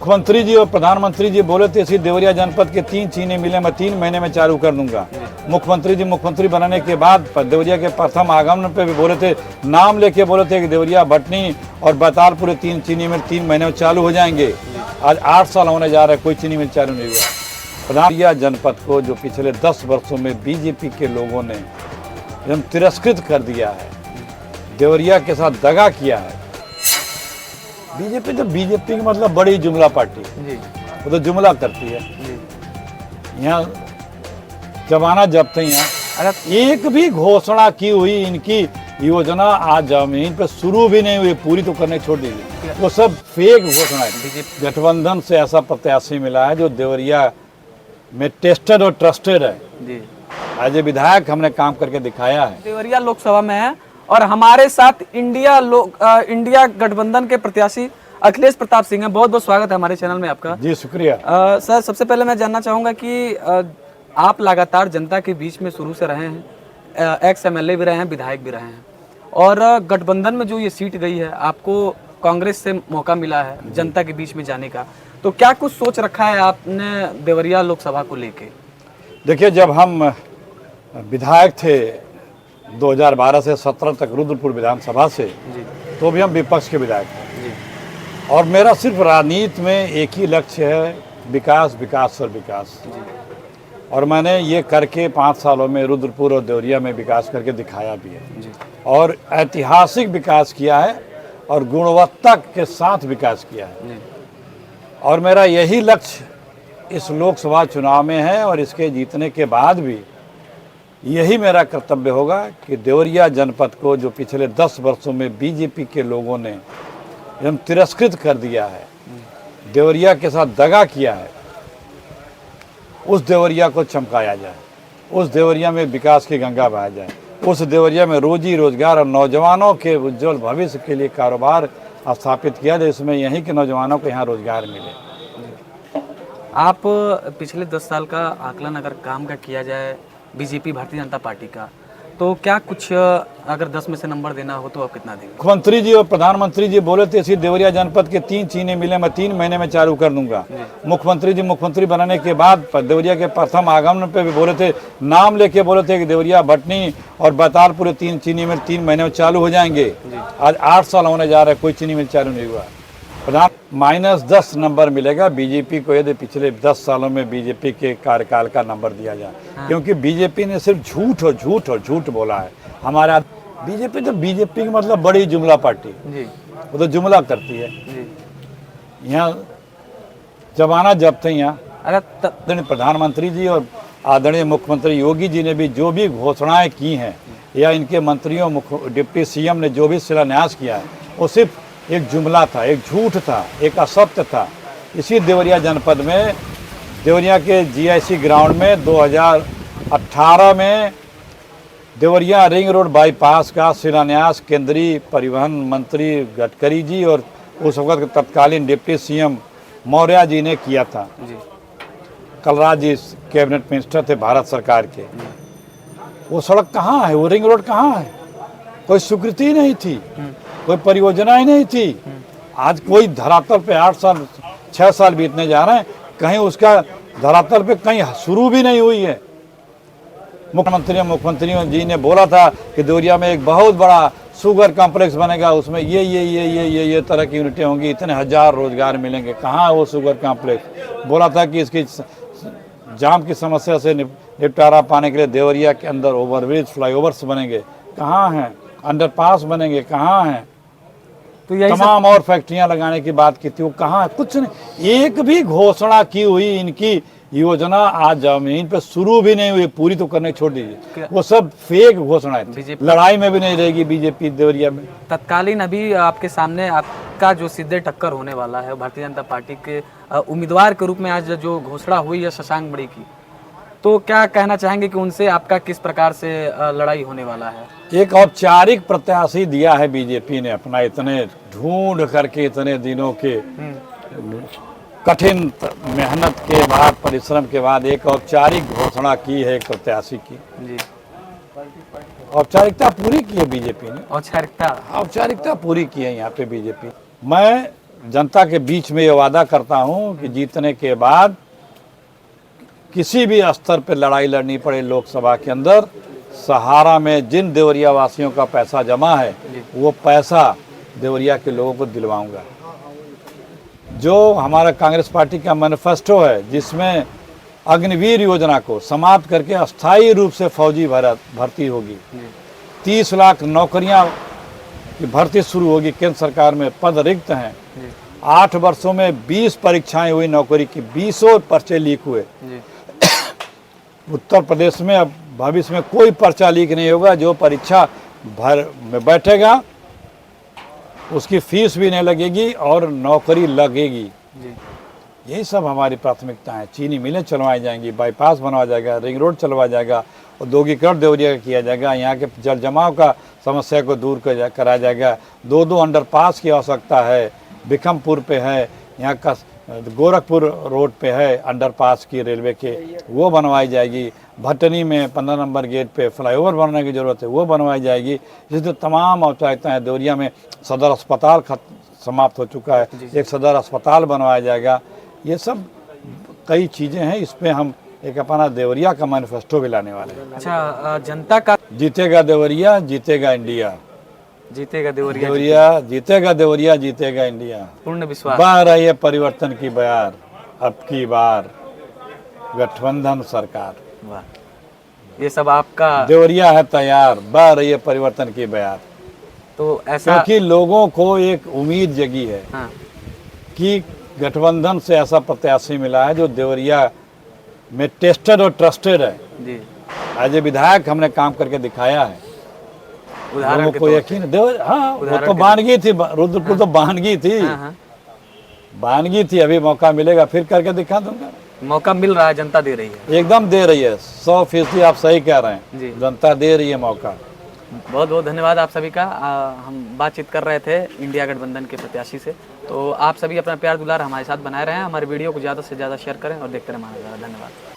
मुख्यमंत्री जी और प्रधानमंत्री जी बोले थे इसी देवरिया जनपद के 3 चीनी मिलें मैं 3 महीने में चालू कर दूंगा। मुख्यमंत्री जी मुख्यमंत्री बनाने के बाद देवरिया के प्रथम आगमन पे भी बोले थे, नाम लेके बोले थे कि देवरिया, भटनी और बतालपुर 3 चीनी मिल 3 महीने में चालू हो जाएंगे। आज 8 साल होने जा रहा है, कोई चीनी मिल चालू नहीं हुआ। देवरिया जनपद को जो पिछले 10 वर्षों में बीजेपी के लोगों ने एकदम तिरस्कृत कर दिया है, देवरिया के साथ दगा किया है। बीजेपी तो बीजेपी की मतलब बड़ी जुमला पार्टी जी। वो तो जुमला करती है। यहाँ जमाना जब्त है। यहाँ एक भी घोषणा की हुई इनकी योजना आज जमीन पे शुरू भी नहीं हुई, पूरी तो करने छोड़ दीजिए। वो सब फेक घोषणा है। गठबंधन से ऐसा प्रत्याशी मिला है जो देवरिया में टेस्टेड और ट्रस्टेड है जी। आज विधायक हमने काम करके दिखाया है। देवरिया लोकसभा में है और हमारे साथ इंडिया गठबंधन के प्रत्याशी अखिलेश प्रताप सिंह हैं। बहुत बहुत स्वागत है हमारे चैनल में आपका। जी शुक्रिया। सर, सबसे पहले मैं जानना चाहूँगा कि आप लगातार जनता के बीच में शुरू से रहे हैं, एक्स MLA भी रहे हैं, विधायक भी रहे हैं, और गठबंधन में जो ये सीट गई है आपको कांग्रेस से मौका मिला है जनता के बीच में जाने का, तो क्या कुछ सोच रखा है आपने देवरिया लोकसभा को लेके? देखिए, जब हम विधायक थे 2012 से 17 तक रुद्रपुर विधानसभा से जी। तो भी हम विपक्ष के विधायक थे जी। और मेरा सिर्फ राजनीति में एक ही लक्ष्य है, विकास, विकास और विकास जी। और मैंने ये करके 5 सालों में रुद्रपुर और देवरिया में विकास करके दिखाया भी है जी। और ऐतिहासिक विकास किया है और गुणवत्ता के साथ विकास किया है जी। और मेरा यही लक्ष्य इस लोकसभा चुनाव में है और इसके जीतने के बाद भी यही मेरा कर्तव्य होगा कि देवरिया जनपद को जो पिछले 10 वर्षों में बीजेपी के लोगों ने एकदम तिरस्कृत कर दिया है, देवरिया के साथ दगा किया है, उस देवरिया को चमकाया जाए, उस देवरिया में विकास की गंगा बहाया जाए, उस देवरिया में रोजी रोजगार और नौजवानों के उज्जवल भविष्य के लिए कारोबार स्थापित किया जाए, इसमें यहीं के नौजवानों को यहाँ रोजगार मिले। आप पिछले 10 साल का आकलन अगर काम का किया जाए बीजेपी भारतीय जनता पार्टी का, तो क्या कुछ अगर 10 में से नंबर देना हो तो आप कितना देंगे? मुख्यमंत्री जी और प्रधानमंत्री जी बोले थे इसी देवरिया जनपद के 3 चीनी मिलें मैं 3 महीने में चालू कर दूंगा। मुख्यमंत्री जी मुख्यमंत्री बनाने के बाद देवरिया के प्रथम आगमन पे भी बोले थे, नाम लेके बोले थे कि देवरिया, भटनी और बतालपुर 3 चीनी मिल 3 महीने में चालू हो जाएंगे। आज 8 साल होने जा रहा है, कोई चीनी मिल चालू नहीं हुआ। -10 नंबर मिलेगा बीजेपी को यदि पिछले 10 सालों में बीजेपी के कार्यकाल का नंबर दिया जाए। क्योंकि बीजेपी ने सिर्फ झूठ और झूठ और झूठ बोला है। हमारा बीजेपी तो बीजेपी की मतलब बड़ी जुमला पार्टी जी। वो तो जुमला करती है। यहाँ जमाना जब्त है। यहाँ प्रधानमंत्री जी और आदरणीय मुख्यमंत्री योगी जी ने भी जो भी घोषणाएं की हैं या इनके मंत्रियों डिप्टी CM ने जो भी शिलान्यास किया है, वो सिर्फ एक जुमला था, एक झूठ था, एक असत्य था। इसी देवरिया जनपद में, देवरिया के GIC ग्राउंड में 2018 में देवरिया रिंग रोड बाईपास का शिलान्यास केंद्रीय परिवहन मंत्री गडकरी जी और उस वक्त के तत्कालीन डिप्टी CM मौर्य जी ने किया था जी। कलराज जी कैबिनेट मिनिस्टर थे भारत सरकार के। वो सड़क कहाँ है? वो रिंग रोड कहाँ है? कोई स्वीकृति नहीं थी, कोई परियोजना ही नहीं थी। आज कोई धरातल पे 8 साल 6 साल बीतने जा रहे हैं, कहीं उसका धरातल पे कहीं शुरू भी नहीं हुई है। मुख्यमंत्री जी ने बोला था कि देवरिया में एक बहुत बड़ा शुगर कॉम्प्लेक्स बनेगा, उसमें ये तरह की यूनिटें होंगी, इतने 1000 रोजगार मिलेंगे। कहाँ है वो शुगर कॉम्प्लेक्स? बोला था कि इसकी जाम की समस्या से निपटारा पाने के लिए देवरिया के अंदर ओवरब्रिज, फ्लाईओवर्स बनेंगे, कहाँ हैं? अंडरपास बनेंगे, कहाँ हैं? तो यही तमाम और फैक्ट्रियां लगाने की बात की थी, वो कहाँ है? कुछ नहीं। एक भी घोषणा की हुई इनकी योजना आज जमीन पे शुरू भी नहीं हुई, पूरी तो करने छोड़ दीजिए। वो सब फेक घोषणाएं थी। लड़ाई में भी नहीं रहेगी बीजेपी देवरिया में। तत्कालीन अभी आपके सामने आपका जो सीधे टक्कर होने वाला है भारतीय जनता पार्टी के उम्मीदवार के रूप में आज जो घोषणा हुई है शशांक बड़ी की, तो क्या कहना चाहेंगे कि उनसे आपका किस प्रकार से लड़ाई होने वाला है? एक औपचारिक प्रत्याशी दिया है बीजेपी ने अपना, इतने ढूंढ करके, इतने दिनों के कठिन मेहनत के बाद, परिश्रम के बाद एक औपचारिक घोषणा की है एक प्रत्याशी की जी। औपचारिकता पूरी की है बीजेपी ने। औपचारिकता पूरी की है यहाँ पे बीजेपी। मैं जनता के बीच में ये वादा करता हूं कि जीतने के बाद किसी भी स्तर पर लड़ाई लड़नी पड़े लोकसभा के अंदर, सहारा में जिन देवरिया वासियों का पैसा जमा है वो पैसा देवरिया के लोगों को दिलवाऊंगा। जो हमारा कांग्रेस पार्टी का मैनिफेस्टो है जिसमें अग्निवीर योजना को समाप्त करके अस्थायी रूप से फौजी भर्ती होगी, 30 लाख नौकरियां की भर्ती शुरू होगी, केंद्र सरकार में पद रिक्त हैं, 8 वर्षों में 20 परीक्षाएं हुई नौकरी की, 20 पर्चे लीक हुए। उत्तर प्रदेश में अब भविष्य में कोई पर्चा लीक नहीं होगा। जो परीक्षा में बैठेगा उसकी फीस भी नहीं लगेगी और नौकरी लगेगी। यही सब हमारी प्राथमिकता है। चीनी मिलें चलवाई जाएंगी, बाईपास बनवाया जाएगा, रिंग रोड चलवाया जाएगा, औद्योगिकरण देवरिया का किया जाएगा, यहाँ के जल जमाव का समस्या को दूर कराया जाएगा। 2 अंडरपास की आवश्यकता है, बिकमपुर पे है, यहाँ का गोरखपुर रोड पे है अंडरपास की रेलवे के, वो बनवाई जाएगी। भटनी में 15 नंबर गेट पे फ्लाईओवर बनने की ज़रूरत है, वो बनवाई जाएगी। जिससे तमाम औपचारिकताएँ हैं। देवरिया में सदर अस्पताल समाप्त हो चुका है, एक सदर अस्पताल बनवाया जाएगा। ये सब कई चीज़ें हैं, इस पर हम एक अपना देवरिया का मैनिफेस्टो भी लाने वाले हैं। अच्छा, जनता का जीतेगा देवरिया, जीतेगा इंडिया। जीतेगा देवरिया, देवरिया जीतेगा, देवरिया जीतेगा इंडिया। पूर्ण विश्वास। बह रही है परिवर्तन की बयार, अब की बार गठबंधन सरकार। वाह, ये सब आपका। देवरिया है तैयार, बह रही है परिवर्तन की बयार। तो ऐसा क्योंकि लोगों को एक उम्मीद जगी है कि गठबंधन से ऐसा प्रत्याशी मिला है जो देवरिया में टेस्टेड और ट्रस्टेड है। जी, एज ए विधायक हमने काम करके दिखाया है। उदाहरण के को यकीन हाँ, वो तो बानगी थी, रुद्रपुर तो बानगी थी, बानगी थी। अभी मौका मिलेगा फिर करके दिखा दूंगा। मौका मिल रहा है, जनता दे रही है, एकदम दे रही है। 100% आप सही कह रहे हैं, जनता दे रही है मौका। बहुत बहुत धन्यवाद आप सभी का। हम बातचीत कर रहे थे इंडिया गठबंधन के प्रत्याशी से। तो आप सभी अपना प्यार दुलार हमारे साथ बनाए रहें, हमारे वीडियो को ज़्यादा से ज़्यादा शेयर करें और देखते रहें हमारा। धन्यवाद।